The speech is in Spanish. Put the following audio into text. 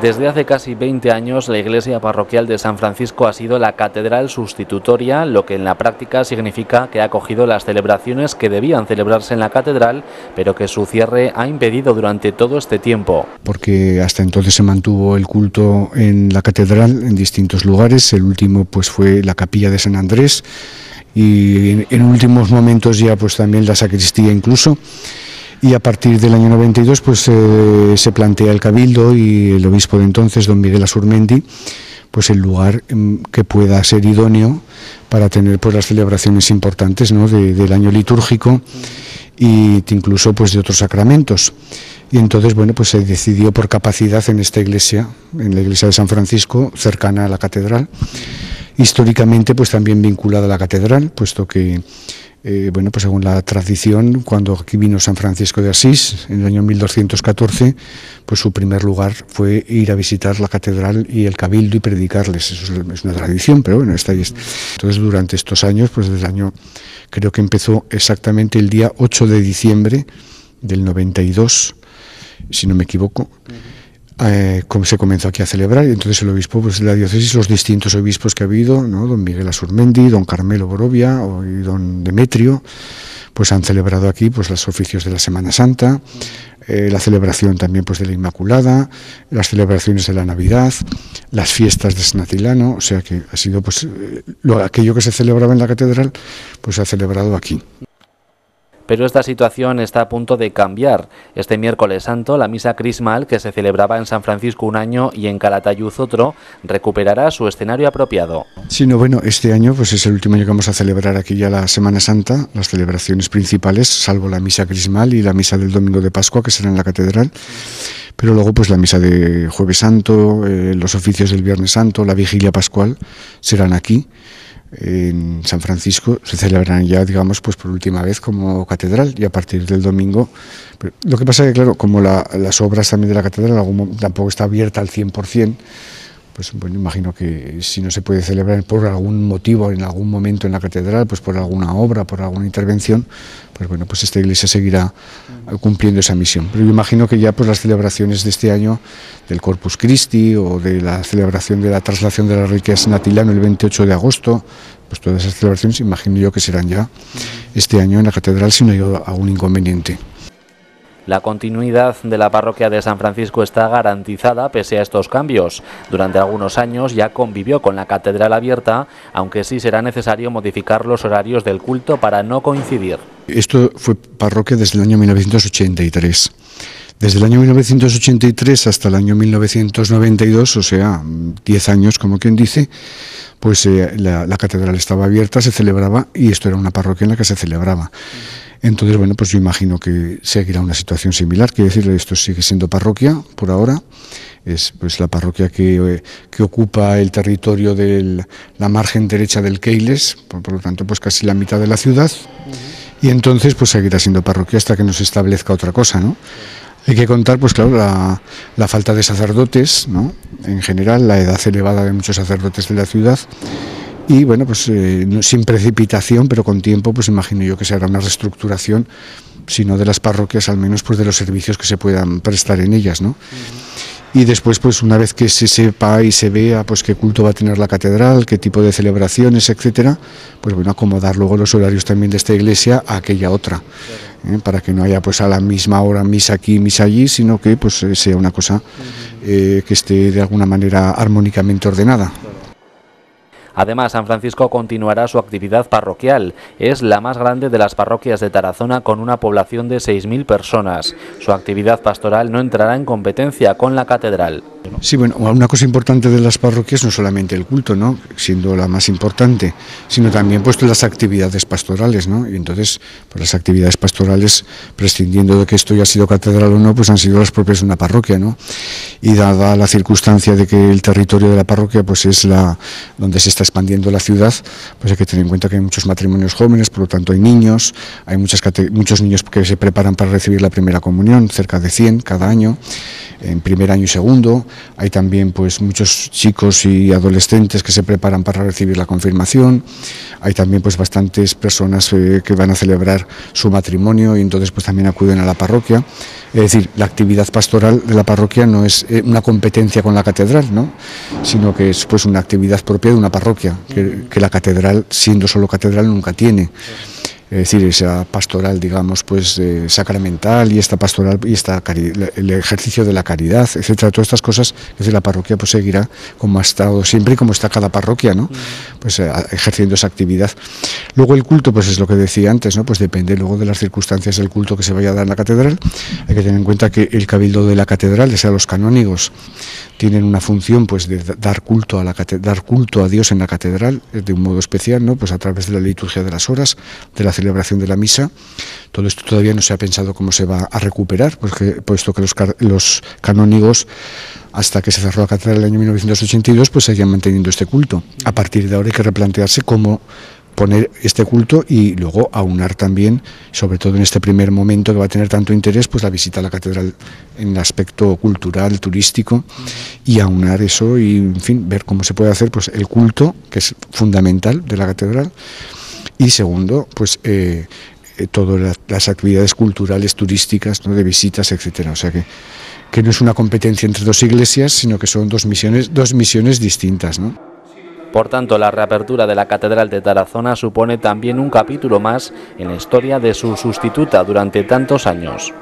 Desde hace casi 20 años, la iglesia parroquial de San Francisco ha sido la catedral sustitutoria, lo que en la práctica significa que ha acogido las celebraciones que debían celebrarse en la catedral, pero que su cierre ha impedido durante todo este tiempo. Porque hasta entonces se mantuvo el culto en la catedral en distintos lugares. El último pues fue la capilla de San Andrés y en últimos momentos ya pues también la sacristía incluso. Y a partir del año 92 pues se plantea el cabildo y el obispo de entonces, don Miguel Asurmendi, pues el lugar que pueda ser idóneo para tener pues las celebraciones importantes, ¿no?, del año litúrgico y incluso pues de otros sacramentos. Y entonces bueno, pues se decidió por capacidad en esta iglesia, en la iglesia de San Francisco, cercana a la catedral, históricamente pues también vinculada a la catedral, puesto que bueno, pues según la tradición, cuando aquí vino San Francisco de Asís, en el año 1214, pues su primer lugar fue ir a visitar la catedral y el cabildo y predicarles. Eso es una tradición, pero bueno, está ahí. Entonces, durante estos años, pues desde el año, creo que empezó exactamente el día 8 de diciembre del 92, si no me equivoco, se comenzó aquí a celebrar, y entonces el obispo pues, de la diócesis, los distintos obispos que ha habido, ¿no?, don Miguel Asurmendi, don Carmelo Borovia y don Demetrio, pues han celebrado aquí pues los oficios de la Semana Santa, la celebración también pues de la Inmaculada, las celebraciones de la Navidad, las fiestas de San Atilano, o sea que ha sido pues aquello que se celebraba en la catedral, pues se ha celebrado aquí. Pero esta situación está a punto de cambiar. Este miércoles santo, la misa crismal, que se celebraba en San Francisco un año y en Calatayud otro, recuperará su escenario apropiado. Sí, no, bueno, este año pues es el último año que vamos a celebrar aquí ya la Semana Santa, las celebraciones principales, salvo la misa crismal y la misa del domingo de Pascua, que será en la catedral. Pero luego pues la misa de Jueves Santo, los oficios del Viernes Santo, la vigilia pascual serán aquí. En San Francisco se celebrarán ya, digamos, pues por última vez como catedral, y a partir del domingo. Pero lo que pasa es que, claro, como las obras también de la catedral tampoco está abierta al 100%, pues bueno, imagino que si no se puede celebrar por algún motivo, en algún momento en la catedral, pues por alguna obra, por alguna intervención, pues bueno, pues esta iglesia seguirá cumpliendo esa misión. Pero yo imagino que ya pues las celebraciones de este año, del Corpus Christi o de la celebración de la traslación de la reliquia de San Atilano el 28 de agosto, pues todas esas celebraciones imagino yo que serán ya este año en la catedral si no hay algún inconveniente. La continuidad de la parroquia de San Francisco está garantizada pese a estos cambios. Durante algunos años ya convivió con la catedral abierta, aunque sí será necesario modificar los horarios del culto para no coincidir. Esto fue parroquia desde el año 1983. Desde el año 1983 hasta el año 1992, o sea, 10 años como quien dice, pues la catedral estaba abierta, se celebraba, y esto era una parroquia en la que se celebraba. Entonces, bueno, pues yo imagino que seguirá una situación similar. Quiero decir, esto sigue siendo parroquia por ahora. Es pues la parroquia que ocupa el territorio de la margen derecha del Keiles, por lo tanto, pues casi la mitad de la ciudad. Y entonces, pues seguirá siendo parroquia hasta que nos establezca otra cosa, ¿no? Hay que contar, pues claro, la falta de sacerdotes, ¿no?, en general, la edad elevada de muchos sacerdotes de la ciudad. Y bueno, pues sin precipitación, pero con tiempo, pues imagino yo que se hará una reestructuración, si no de las parroquias, al menos pues de los servicios que se puedan prestar en ellas, ¿no? Y después, pues una vez que se sepa y se vea pues qué culto va a tener la catedral, qué tipo de celebraciones, etcétera, pues bueno, acomodar luego los horarios también de esta iglesia a aquella otra, para que no haya pues a la misma hora misa aquí, misa allí, sino que pues sea una cosa que esté de alguna manera armónicamente ordenada. Además, San Francisco continuará su actividad parroquial. Es la más grande de las parroquias de Tarazona, con una población de 6.000 personas. Su actividad pastoral no entrará en competencia con la catedral. Sí, bueno, una cosa importante de las parroquias no solamente el culto, ¿no?, siendo la más importante, sino también pues las actividades pastorales, ¿no? Y entonces, pues las actividades pastorales, prescindiendo de que esto ya ha sido catedral o no, pues han sido las propias de una parroquia, ¿no? Y dada la circunstancia de que el territorio de la parroquia pues es donde se está expandiendo la ciudad, pues hay que tener en cuenta que hay muchos matrimonios jóvenes, por lo tanto hay niños, hay muchos niños que se preparan para recibir la primera comunión, cerca de 100 cada año, en primer año y segundo. Hay también pues muchos chicos y adolescentes que se preparan para recibir la confirmación. Hay también pues bastantes personas que van a celebrar su matrimonio y entonces pues también acuden a la parroquia. Es decir, la actividad pastoral de la parroquia no es una competencia con la catedral, ¿no?, sino que es pues una actividad propia de una parroquia, que la catedral, siendo solo catedral, nunca tiene. Es decir, esa pastoral, digamos, pues sacramental, y esta pastoral y el ejercicio de la caridad, etcétera, todas estas cosas, es decir, la parroquia pues seguirá como ha estado siempre y como está cada parroquia, ¿no?, pues ejerciendo esa actividad. Luego el culto, pues es lo que decía antes, ¿no?, pues depende luego de las circunstancias del culto que se vaya a dar en la catedral. Hay que tener en cuenta que el cabildo de la catedral, o sea, los canónigos, tienen una función pues de dar culto a Dios en la catedral de un modo especial, ¿no?, pues a través de la liturgia de las horas, de la celebración de la misa. Todo esto todavía no se ha pensado cómo se va a recuperar, puesto que los canónigos, hasta que se cerró la catedral en el año 1982, pues seguían manteniendo este culto. A partir de ahora hay que replantearse cómo poner este culto y luego aunar también, sobre todo en este primer momento que va a tener tanto interés, pues la visita a la catedral en el aspecto cultural, turístico, y aunar eso y, en fin, ver cómo se puede hacer pues el culto, que es fundamental de la catedral, y segundo, pues todas las actividades culturales, turísticas, ¿no?, de visitas, etcétera. O sea que no es una competencia entre dos iglesias, sino que son dos misiones distintas, ¿no? Por tanto, la reapertura de la Catedral de Tarazona supone también un capítulo más en la historia de su sustituta durante tantos años.